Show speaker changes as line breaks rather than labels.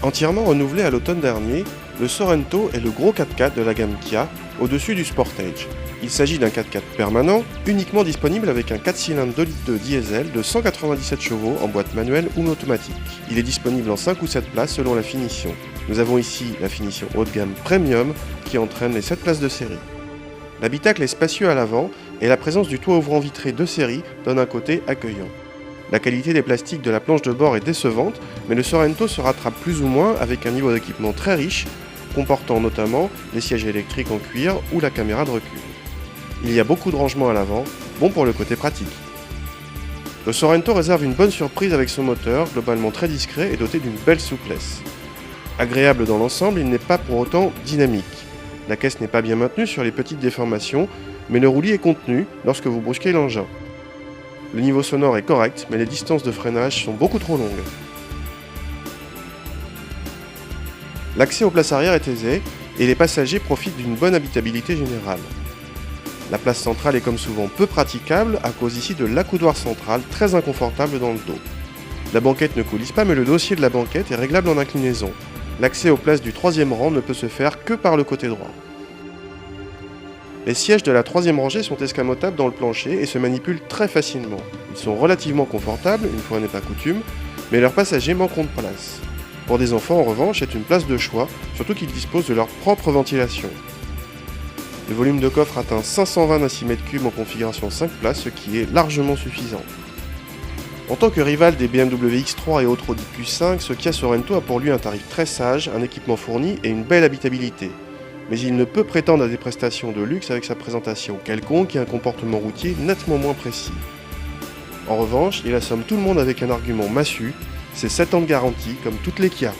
Entièrement renouvelé à l'automne dernier, le Sorento est le gros 4x4 de la gamme Kia, au-dessus du Sportage. Il s'agit d'un 4x4 permanent, uniquement disponible avec un 4 cylindres 2 litres de diesel de 197 chevaux en boîte manuelle ou automatique. Il est disponible en 5 ou 7 places selon la finition. Nous avons ici la finition haut de gamme Premium qui entraîne les 7 places de série. L'habitacle est spacieux à l'avant et la présence du toit ouvrant vitré de série donne un côté accueillant. La qualité des plastiques de la planche de bord est décevante, mais le Sorento se rattrape plus ou moins avec un niveau d'équipement très riche, comportant notamment les sièges électriques en cuir ou la caméra de recul. Il y a beaucoup de rangements à l'avant, bon pour le côté pratique. Le Sorento réserve une bonne surprise avec son moteur, globalement très discret et doté d'une belle souplesse. Agréable dans l'ensemble, il n'est pas pour autant dynamique. La caisse n'est pas bien maintenue sur les petites déformations, mais le roulis est contenu lorsque vous brusquez l'engin. Le niveau sonore est correct, mais les distances de freinage sont beaucoup trop longues. L'accès aux places arrière est aisé et les passagers profitent d'une bonne habitabilité générale. La place centrale est comme souvent peu praticable à cause ici de l'accoudoir central très inconfortable dans le dos. La banquette ne coulisse pas, mais le dossier de la banquette est réglable en inclinaison. L'accès aux places du troisième rang ne peut se faire que par le côté droit. Les sièges de la troisième rangée sont escamotables dans le plancher et se manipulent très facilement. Ils sont relativement confortables, une fois n'est pas coutume, mais leurs passagers manqueront de place. Pour des enfants, en revanche, c'est une place de choix, surtout qu'ils disposent de leur propre ventilation. Le volume de coffre atteint 520 cm3 en configuration 5 places, ce qui est largement suffisant. En tant que rival des BMW X3 et autres Audi Q5, ce Kia Sorento a pour lui un tarif très sage, un équipement fourni et une belle habitabilité. Mais il ne peut prétendre à des prestations de luxe avec sa présentation quelconque et un comportement routier nettement moins précis. En revanche, il assomme tout le monde avec un argument massu, c'est 7 ans de garantie comme toutes les Kia.